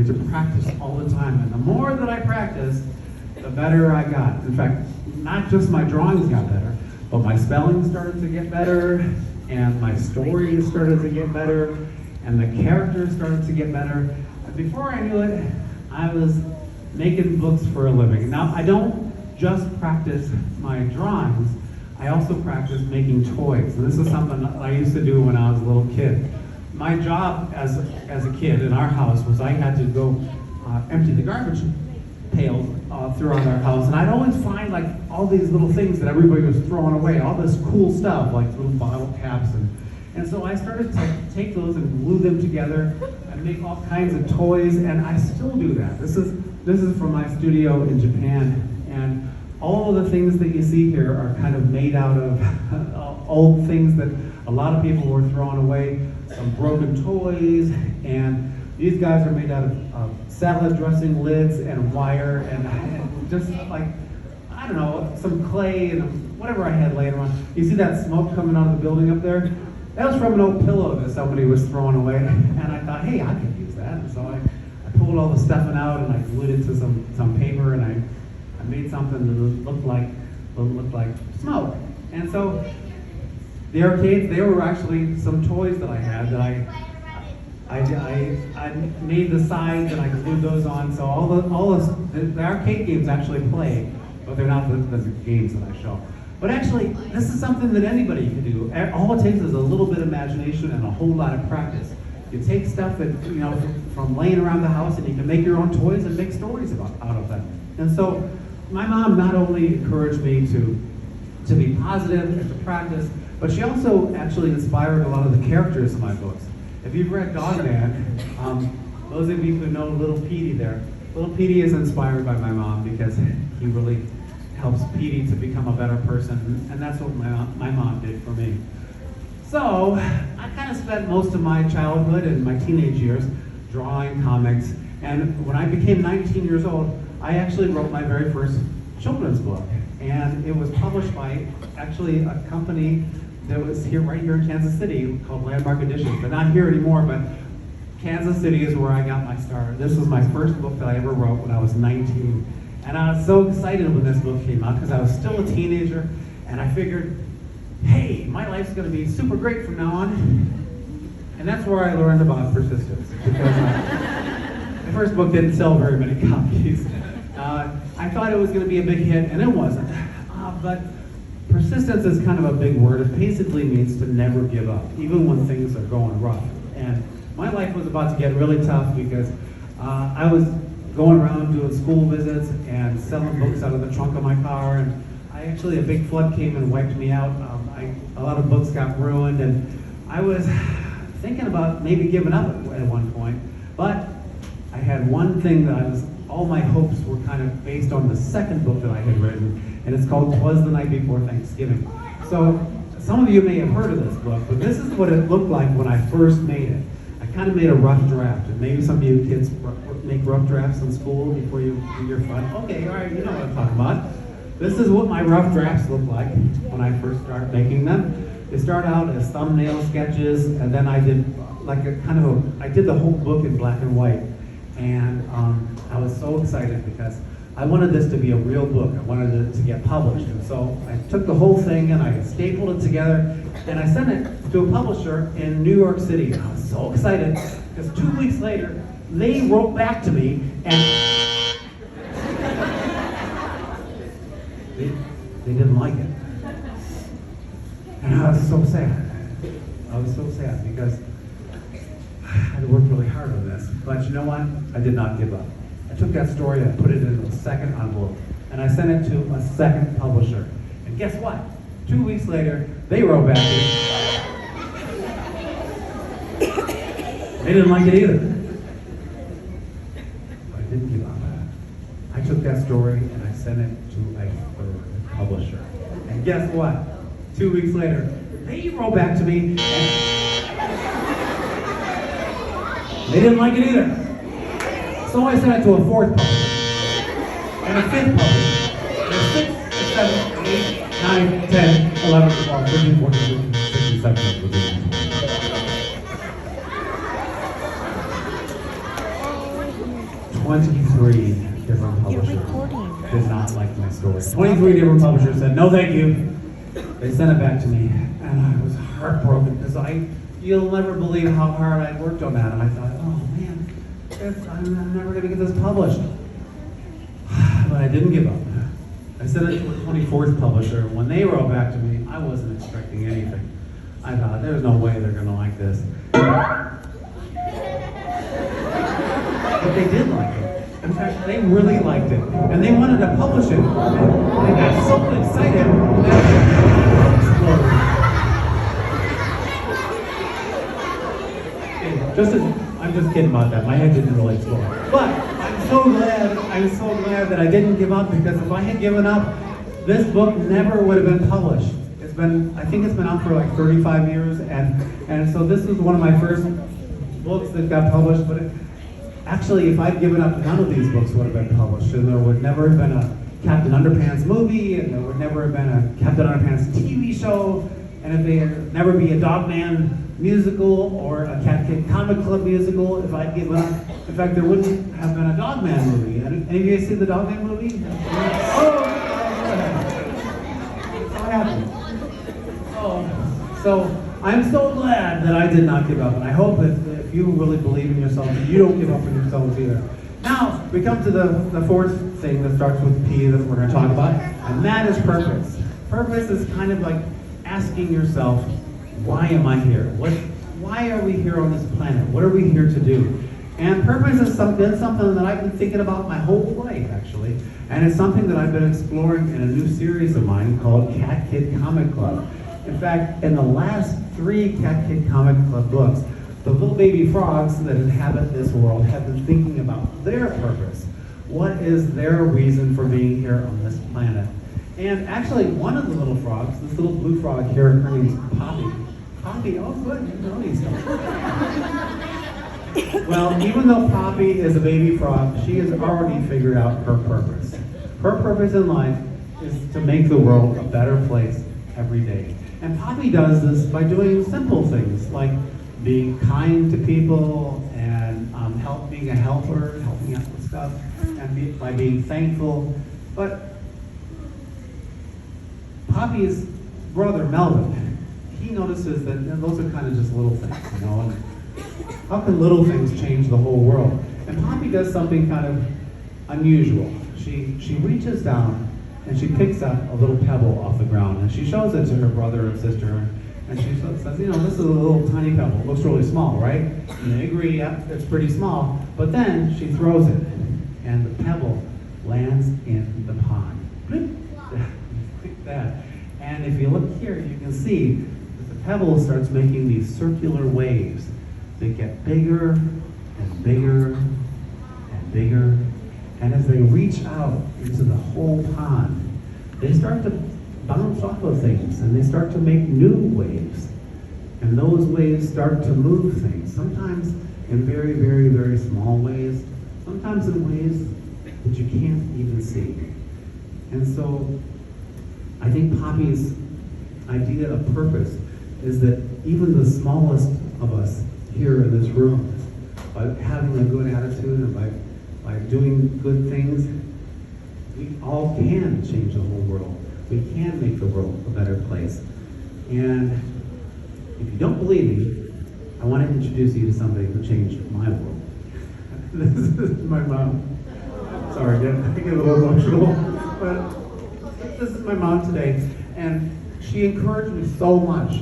me to practice all the time. And the more that I practiced, the better I got. In fact, not just my drawings got better, but my spelling started to get better, and my stories started to get better, and the characters started to get better. And before I knew it, I was making books for a living. Now, I don't just practice my drawings, I also practice making toys. And this is something that I used to do when I was a little kid. My job as a kid in our house was I had to go empty the garbage pails throughout our house, and I'd always find like all these little things that everybody was throwing away, all this cool stuff like little bottle caps, and so I started to take those and glue them together and make all kinds of toys, and I still do that. This is from my studio in Japan, and all of the things that you see here are kind of made out of old things that a lot of people were throwing away, some broken toys, and these guys are made out of salad dressing lids and wire and just like, I don't know, some clay and whatever I had laying around. You see that smoke coming out of the building up there? That was from an old pillow that somebody was throwing away. And I thought, hey, I could use that. And so I pulled all the stuffing out and I glued it to some paper, and I made something that looked like smoke. And so the arcades, they were actually some toys that I had that I made the sides and I glued those on, so all the arcade games actually play, but they're not the games that I show. But actually, this is something that anybody can do. All it takes is a little bit of imagination and a whole lot of practice. You take stuff that, you know, from laying around the house, and you can make your own toys and make stories out of them. And so my mom not only encouraged me to be positive and to practice, but she also actually inspired a lot of the characters in my books. If you've read Dog Man, those of you who know Little Petey there, Little Petey is inspired by my mom because he really helps Petey to become a better person, and that's what my mom did for me. So, I kind of spent most of my childhood and my teenage years drawing comics, and when I became 19 years old, I actually wrote my very first children's book, and it was published by actually a company that was right here in Kansas City called Landmark Editions. They're not here anymore, but Kansas City is where I got my start. This was my first book that I ever wrote when I was 19. And I was so excited when this book came out because I was still a teenager, and I figured, hey, my life's gonna be super great from now on. And that's where I learned about persistence, because the first book didn't sell very many copies. I thought it was gonna be a big hit, and it wasn't. But persistence is kind of a big word. It basically means to never give up, even when things are going rough. And my life was about to get really tough because I was going around doing school visits and selling books out of the trunk of my car. And a big flood came and wiped me out. A lot of books got ruined, and I was thinking about maybe giving up at one point. But I had one thing that all my hopes were kind of based on the second book that I had written, and it's called 'Twas the Night Before Thanksgiving. So some of you may have heard of this book, but this is what it looked like when I first made it. I kind of made a rough draft, and maybe some of you kids make rough drafts in school before you do your fun. Okay, all right, you know what I'm talking about. This is what my rough drafts look like when I first started making them. They start out as thumbnail sketches, and then I did I did the whole book in black and white. And I was so excited because I wanted this to be a real book. I wanted it to get published. And so I took the whole thing and I stapled it together, and I sent it to a publisher in New York City. And I was so excited because 2 weeks later, they wrote back to me and they didn't like it. And I was so sad. I was so sad because I had worked really hard on this. But you know what? I did not give up. I took that story and I put it in a second envelope, and I sent it to a second publisher. And guess what? 2 weeks later, they wrote back to me. They didn't like it either. But I didn't give up. I took that story and I sent it to a third publisher. And guess what? 2 weeks later, they wrote back to me and they didn't like it either. So I sent it to a fourth publisher, and a fifth publisher, and a sixth, and seventh, 8, 9, 10, 11, 12, 13, 14, 15, 16, 17, 18. 23 different publishers did not like my story. 23 different publishers said, no thank you. They sent it back to me, and I was heartbroken because you'll never believe how hard I worked on that. And I thought, oh man, I'm never gonna get this published. But I didn't give up. I sent it to a 24th publisher. When they wrote back to me, I wasn't expecting anything. I thought, there's no way they're gonna like this. But they did like it. In fact, they really liked it. And they wanted to publish it. And they got so excited that I'm just kidding about that. My head didn't really explode. But I'm so glad that I didn't give up, because if I had given up, this book never would have been published. I think it's been out for like 35 years, and so this was one of my first books that got published, but actually, if I'd given up, none of these books would have been published, and there would never have been a Captain Underpants movie, and there would never have been a Captain Underpants TV show, and if there'd never be a Dogman musical or a Cat Kid Comic Club musical if I'd given up. In fact, there wouldn't have been a Dogman movie. Any of you guys see the Dogman movie? Oh, what happened? So I'm so glad that I did not give up, and I hope that if you really believe in yourself, that you don't give up on yourselves either. Now, we come to the fourth thing that starts with P that we're going to talk about, and that is purpose. Purpose is kind of like asking yourself, why am I here? Why are we here on this planet? What are we here to do? And purpose has been something that I've been thinking about my whole life, actually, and it's something that I've been exploring in a new series of mine called Cat Kid Comic Club. In fact, in the last 3 Cat Kid Comic Club books, the little baby frogs that inhabit this world have been thinking about their purpose. What is their reason for being here on this planet? And actually, one of the little frogs, this little blue frog here, her name's Poppy. Poppy, oh good, you know these things. Well, even though Poppy is a baby frog, she has already figured out her purpose. Her purpose in life is to make the world a better place every day. And Poppy does this by doing simple things like being kind to people and being a helper, helping out with stuff, and by being thankful. But Poppy's brother, Melvin, he notices that those are kind of just little things, you know. And how can little things change the whole world? And Poppy does something kind of unusual. She reaches down and she picks up a little pebble off the ground, and she shows it to her brother and sister, and she says, you know, this is a little tiny pebble. It looks really small, right? And they agree, yeah, it's pretty small. But then she throws it, and the pebble lands in the pond. Like that. And if you look here, you can see that the pebble starts making these circular waves that get bigger and bigger and bigger. And as they reach out into the whole pond, they start to bounce off of things, and they start to make new waves. And those waves start to move things, sometimes in very, very, very small ways, sometimes in ways that you can't even see. And so I think Poppy's idea of purpose is that even the smallest of us here in this room, by having a good attitude and by doing good things, we all can change the whole world. We can make the world a better place. And if you don't believe me, I want to introduce you to somebody who changed my world. This is my mom. Sorry, I get a little emotional, but this is my mom today, and she encouraged me so much,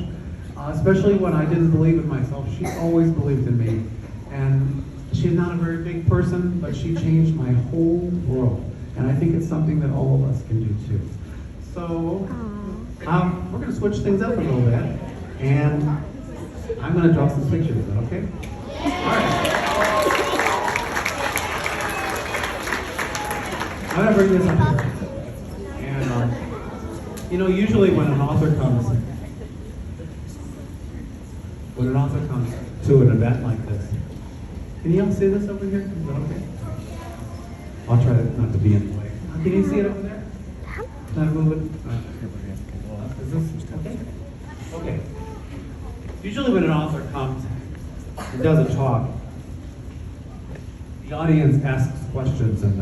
especially when I didn't believe in myself. She always believed in me, and she's not a very big person, but she changed my whole world, and I think it's something that all of us can do too. So we're going to switch things up a little bit, and I'm going to draw some pictures. Is that okay? All right. I'm going to bring this up here. And, you know, usually when an author comes to an event like this, can you all see this over here? Is that okay? I'll try not to be in the way. Can you see it over there? Can I move it? Is this okay? Okay. Usually when an author comes and does a talk, the audience asks questions and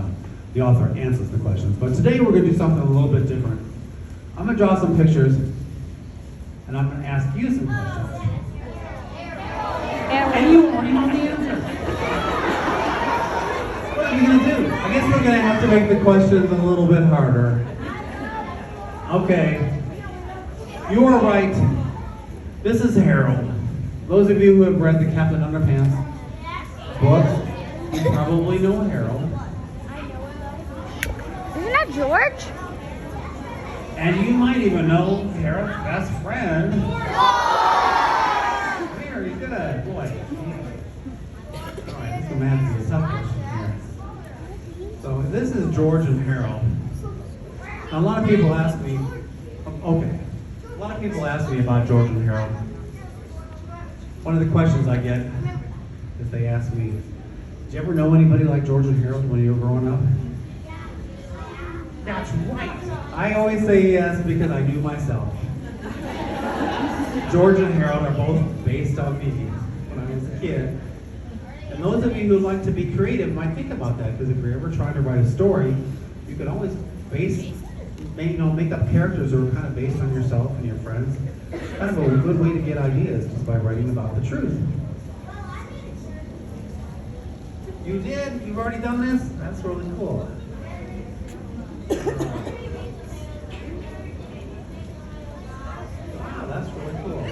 the author answers the questions. But today we're going to do something a little bit different. I'm going to draw some pictures, and I'm going to ask you some questions. And you already know the answer. What are you going to do? I guess we're going to have to make the questions a little bit harder. Okay. You are right. This is Harold. Those of you who have read the Captain Underpants book, you probably know Harold. Isn't that George? And you might even know Harold's best friend. Very good, boy. All right, this is a tough question here. So this is George and Harold. Now, a lot of people ask me, about George and Harold. One of the questions I get is they ask me, did you ever know anybody like George and Harold when you were growing up? That's right. I always say yes because I knew myself. George and Harold are both based on me when I was a kid. And those of you who like to be creative might think about that, because if you're ever trying to write a story, you can always make up characters that are kind of based on yourself and your friends. Kind of a good way to get ideas just by writing about the truth. You did? You've already done this? That's really cool. Wow, that's really cool.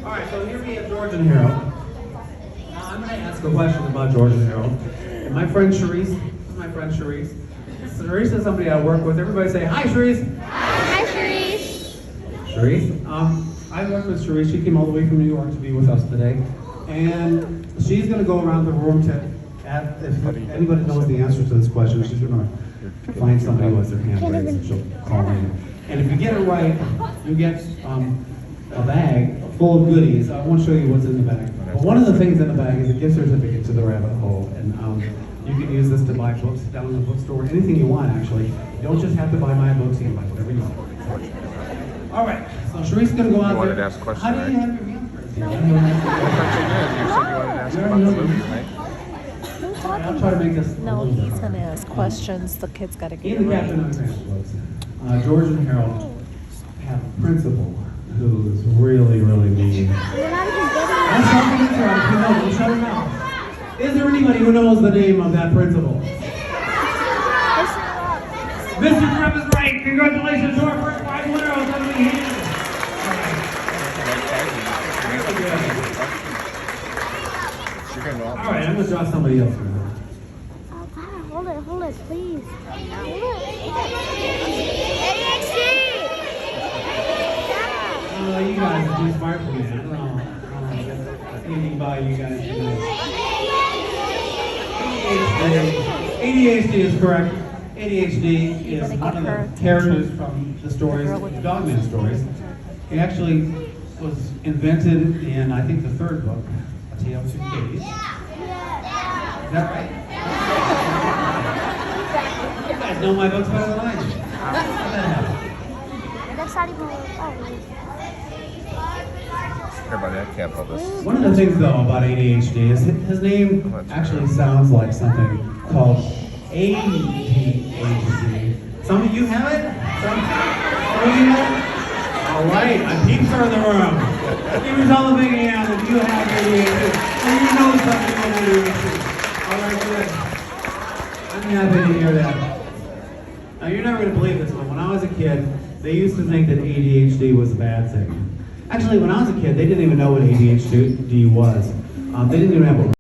All right, so here we have George and Harold. Now I'm going to ask a question about George and Harold. And my friend Charisse, this is my friend Charisse. Charisse is somebody I work with. Everybody say, hi, Charisse. Hi, Charisse. Charisse, I work with Charisse. She came all the way from New York to be with us today. And she's going to go around the room to if anybody knows the answer to this question, she's going to find somebody who has their hand raised and she'll call in. And if you get it right, you get a bag full of goodies. I won't show you what's in the bag. But one of the things in the bag is a gift certificate to the Rabbit Hole. And you can use this to buy books down in the bookstore, anything you want, actually. You don't just have to buy my books, you can buy whatever you want. All right, so Sharice's going to go out there. You wanted to ask a question, How do you right? have your hand raised? I thought you did. You said you wanted to ask about the movies, right? I'll try to make this No, he's going to ask questions. The kid's got to get in it the Captain right. Underpants books, George and Harold have a principal who is really, really mean. You're not even getting I'm talking to her. If you know, don't shut her mouth. Is there anybody who knows the name of that principal? Mr. Crump is right. Congratulations to our first 5 winner. I'll give you a hand. All right, I'm going to draw somebody else. Oh, God, hold it, please. You guys are too smart for me. I don't know. Anything by you guys tonight. ADHD is correct. ADHD is one of the characters from the stories, the Dogman stories. It actually was invented in, I think, the 3rd book, A Tale of Two Kitties. Is that right? You guys know my books better than I do. How did that happen? That's not even. Everybody, I can't pull this. One of the things, though, about ADHD is his name actually sounds like something called ADHD. Some of you have it? Some of you have it? All right, my peeps are in the room. Give yourself a big hand if you have ADHD. And you know something about ADHD. All right, good. I'm happy to hear that. Now, you're never going to believe this, but when I was a kid, they used to think that ADHD was a bad thing. Actually, when I was a kid, they didn't even know what ADHD was. They didn't even have a